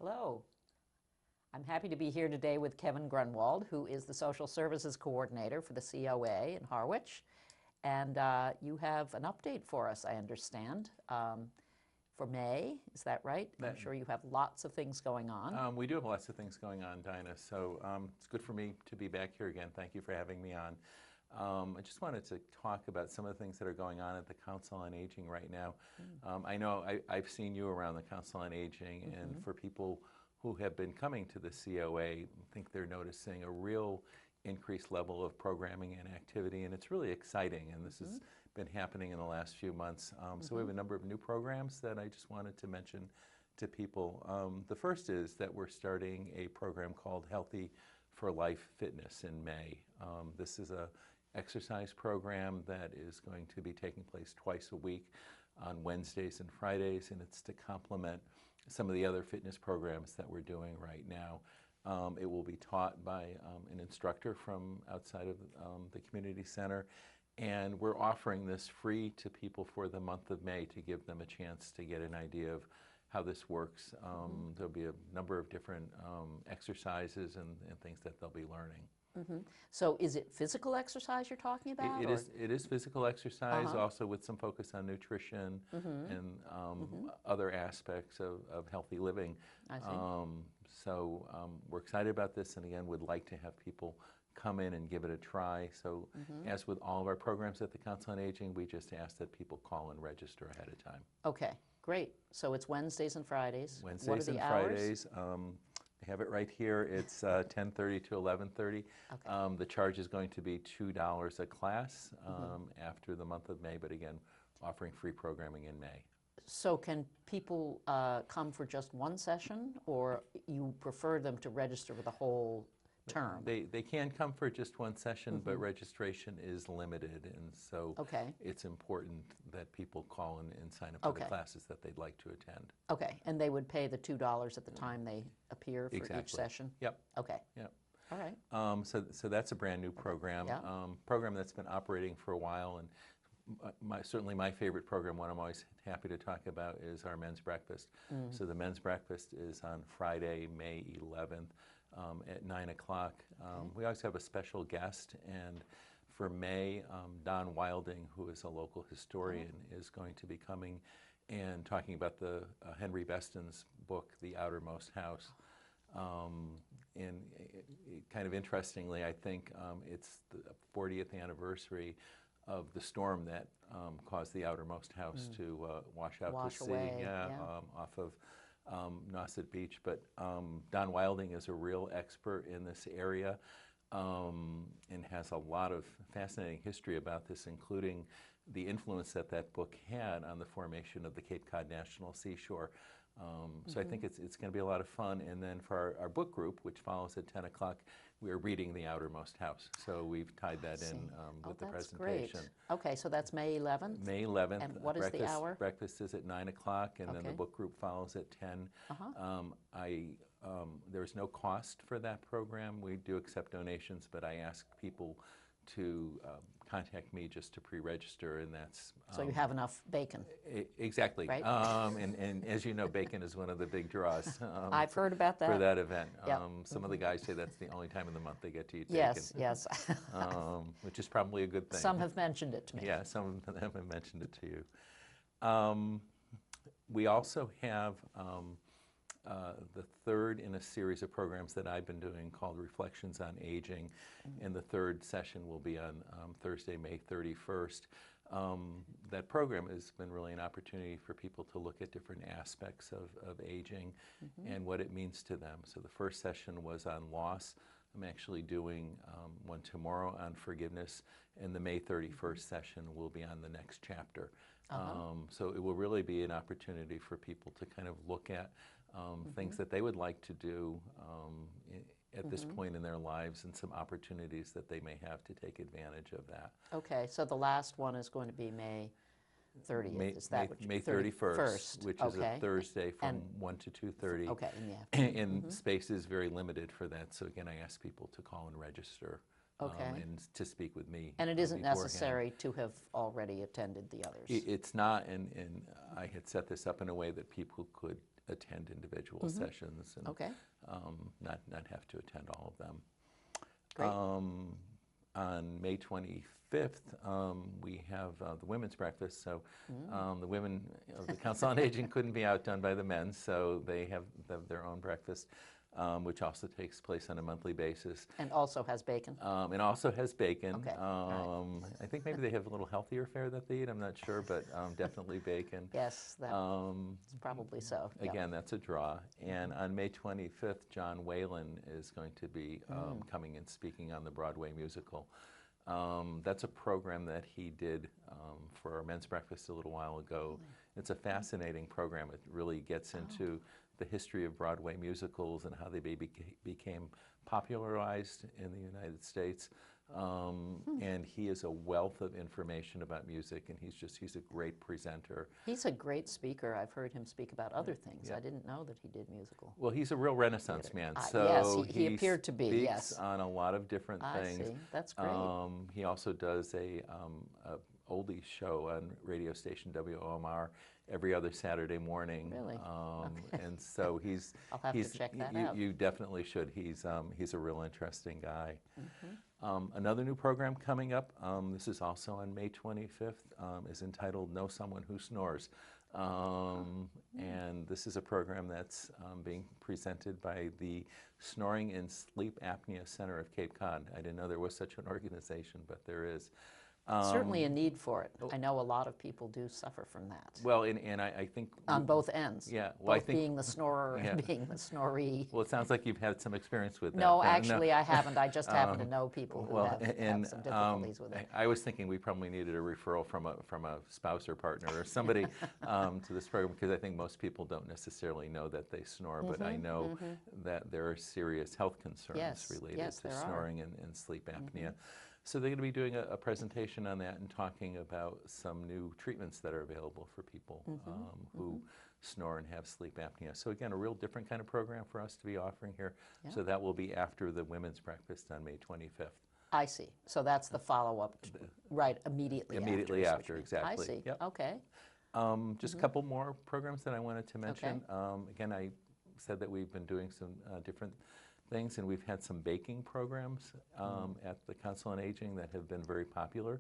Hello. I'm happy to be here today with Kevin Grunwald, who is the Social Services Coordinator for the COA in Harwich. And you have an update for us, I understand, for May. Is that right? I'm sure you have lots of things going on. We do have lots of things going on, Dinah. So it's good for me to be back here again. Thank you for having me on. I just wanted to talk about some of the things that are going on at the Council on Aging right now. I know I've seen you around the Council on Aging, and for people who have been coming to the COA, I think they're noticing a real increased level of programming and activity, and it's really exciting, and this has been happening in the last few months. So we have a number of new programs that I just wanted to mention to people. The first is that we're starting a program called Healthy for Life Fitness in May. This is a exercise program that is going to be taking place twice a week on Wednesdays and Fridays, and it's to complement some of the other fitness programs that we're doing right now. It will be taught by an instructor from outside of the community center, and we're offering this free to people for the month of May to give them a chance to get an idea of how this works. There'll be a number of different exercises and things that they'll be learning. So is it physical exercise you're talking about? It is physical exercise, also with some focus on nutrition and other aspects of healthy living. I see. So we're excited about this, and again, would like to have people come in and give it a try. So as with all of our programs at the Council on Aging, we just ask that people call and register ahead of time. Okay, great. So it's Wednesdays and Fridays. Wednesdays what are the and hours? Fridays. I have it right here. It's 10:30 to 11:30. Okay. The charge is going to be $2 a class after the month of May, but again, offering free programming in May. So can people come for just one session, or you prefer them to register for the whole term? They can come for just one session, but registration is limited, and so it's important that people call and sign up for the classes that they'd like to attend. Okay, and they would pay the $2 at the time they appear for each session? Yep. Okay. Yep. All right. So that's a brand new program, program that's been operating for a while, and certainly my favorite program, one I'm always happy to talk about, is our men's breakfast. So the men's breakfast is on Friday, May 11th at 9 o'clock. We always have a special guest, and for May, Don Wilding, who is a local historian, is going to be coming and talking about the Henry Beston's book, The Outermost House. And kind of interestingly, I think it's the 40th anniversary of the storm that caused the outermost house to wash out to sea, off of Nauset Beach. But Don Wilding is a real expert in this area and has a lot of fascinating history about this, including the influence that that book had on the formation of the Cape Cod National Seashore. So I think it's going to be a lot of fun. And then for our book group, which follows at 10 o'clock, we are reading The Outermost House. So we've tied that in with the presentation. Great. Okay, so that's May 11th? May 11th. And what is the hour? Breakfast is at 9 o'clock, and then the book group follows at 10. There's no cost for that program. We do accept donations, but I ask people to contact me just to pre-register, and that's... so you have enough bacon. Exactly. Right? And as you know, bacon is one of the big draws. I've heard about that. For that event. Some of the guys say that's the only time in the month they get to eat bacon. Yes. Which is probably a good thing. Some have mentioned it to me. Yeah, some of them have mentioned it to you. We also have the third in a series of programs that I've been doing called Reflections on Aging, and the third session will be on Thursday, May 31st. That program has been really an opportunity for people to look at different aspects of aging and what it means to them. So the first session was on loss. I'm actually doing one tomorrow on forgiveness, and the May 31st session will be on the next chapter. So it will really be an opportunity for people to kind of look at things that they would like to do at this point in their lives, and some opportunities that they may have to take advantage of that. Okay, so the last one is going to be May 30th. Is that May 31st, which is a Thursday from 1 to 2:30. Okay, in the afternoon. And space is very limited for that, so again, I ask people to call and register. And to speak with me. And it isn't necessary to have already attended the others. It's not, and I had set this up in a way that people could attend individual sessions and Okay. not have to attend all of them. Great. On May 25th, we have the women's breakfast. So the women of the Council on Aging couldn't be outdone by the men, so they have their own breakfast, which also takes place on a monthly basis. And also has bacon? And also has bacon. Okay. All right. I think maybe they have a little healthier fare that they eat. I'm not sure, but definitely bacon. Yes, that's probably so. Yeah. Again, that's a draw. And on May 25th, John Whalen is going to be coming and speaking on the Broadway musical. That's a program that he did for our men's breakfast a little while ago. It's a fascinating program. It really gets into the history of Broadway musicals and how they became popularized in the United States. And he is a wealth of information about music, and he's a great presenter. He's a great speaker. I've heard him speak about other things. I didn't know that he did musical. Well, he's a real Renaissance man. So yes, he appeared to be. Speaks on a lot of different things. I see. That's great. He also does a oldies show on radio station WOMR every other Saturday morning. Really? Okay. And so I'll have to check that out. You definitely should. He's a real interesting guy. Another new program coming up, this is also on May 25th, is entitled Know Someone Who Snores. And this is a program that's being presented by the Snoring and Sleep Apnea Center of Cape Cod. I didn't know there was such an organization, but there is. Certainly a need for it. I know a lot of people do suffer from that. Well, and I think... On both ends. Yeah. Well, both being the snorer and being the snoree. Well, it sounds like you've had some experience with that. No, actually I haven't. I just happen to know people who have some difficulties with it. I was thinking we probably needed a referral from a spouse or partner or somebody to this program, because I think most people don't necessarily know that they snore, but I know that there are serious health concerns related to snoring and sleep apnea. So they're going to be doing a presentation on that and talking about some new treatments that are available for people who snore and have sleep apnea. So again, a real different kind of program for us to be offering here. Yeah. So that will be after the women's breakfast on May 25th. I see. So that's the follow-up, right, immediately after. Immediately after, exactly. I see. Yep. Okay. Just a couple more programs that I wanted to mention. Again, I said that we've been doing some different things, and we've had some baking programs at the Council on Aging that have been very popular.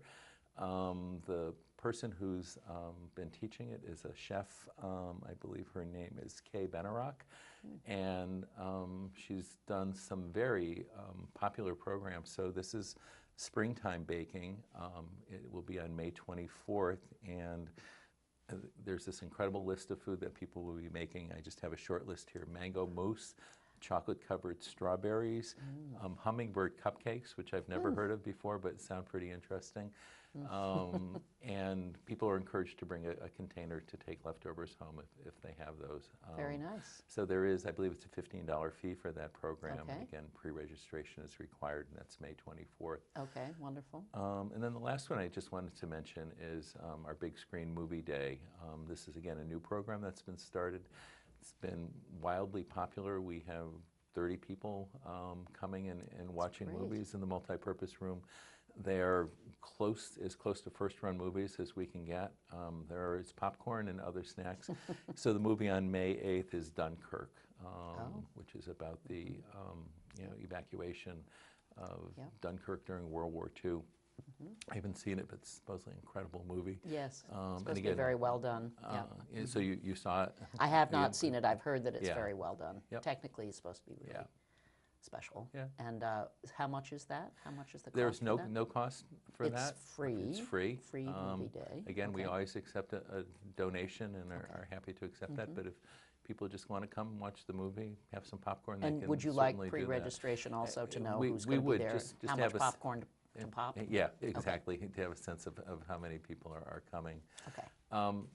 The person who's been teaching it is a chef. I believe her name is Kay Benarock, and she's done some very popular programs. So this is Springtime Baking. It will be on May 24th, and there's this incredible list of food that people will be making. I just have a short list here: mango mousse, chocolate-covered strawberries, hummingbird cupcakes, which I've never heard of before, but sound pretty interesting. And people are encouraged to bring a container to take leftovers home if they have those. Very nice. So there is, I believe it's a $15 fee for that program. Okay. Again, pre-registration is required, and that's May 24th. Okay, wonderful. And then the last one I just wanted to mention is our Big Screen Movie Day. This is, again, a new program that's been started. It's been wildly popular. We have 30 people coming and watching movies in the multipurpose room. They're as close to first-run movies as we can get. There is popcorn and other snacks. So the movie on May 8th is Dunkirk, which is about the evacuation of Dunkirk during World War II. I haven't seen it, but it's supposedly an incredible movie. Yes, it's supposed to be very well done. So you saw it? I have not seen it. I've heard that it's very well done. Technically, it's supposed to be really special. And how much is that? How much is the cost? There's no cost for that. It's free. It's free. Free movie day. Again, we always accept a donation and are happy to accept that. But if people just want to come and watch the movie, have some popcorn, they can And would you like pre-registration also to know who's going to be there? Just how much popcorn to pop? Yeah, exactly. To have a sense of how many people are coming. Okay.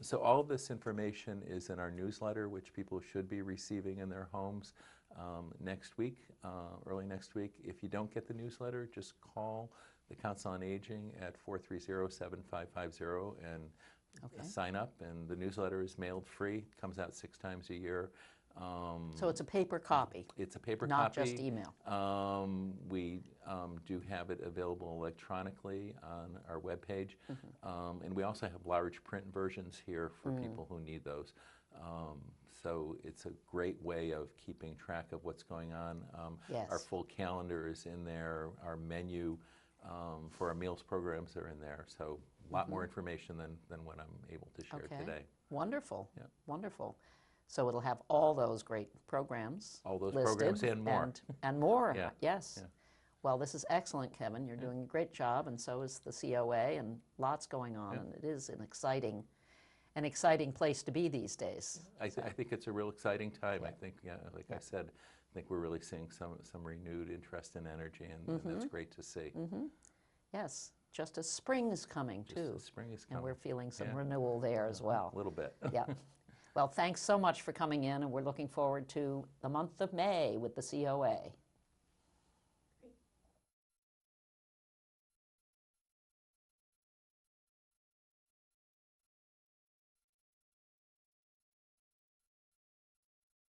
So all of this information is in our newsletter, which people should be receiving in their homes next week, early next week. If you don't get the newsletter, just call the Council on Aging at 430-7550 and sign up. And the newsletter is mailed free. It comes out 6 times a year. So it's a paper copy. It's a paper not copy. Not just email. We do have it available electronically on our webpage. And we also have large print versions here for people who need those. So it's a great way of keeping track of what's going on. Yes. Our full calendar is in there. Our menu for our meals programs are in there. So a lot more information than what I'm able to share today. Wonderful. Yeah. Wonderful. So it'll have all those great programs. All those listed programs and more. And more, Yeah. yes. Yeah. Well, this is excellent, Kevin. You're doing a great job, and so is the COA, and lots going on, and it is an exciting place to be these days. I think it's a real exciting time. Yeah. I think, like I said, I think we're really seeing some renewed interest and energy, and that's great to see. Yes, just as spring is coming, too. Just as spring is coming. And we're feeling some renewal there as well. A little bit. Yeah. Well, thanks so much for coming in, and we're looking forward to the month of May with the COA.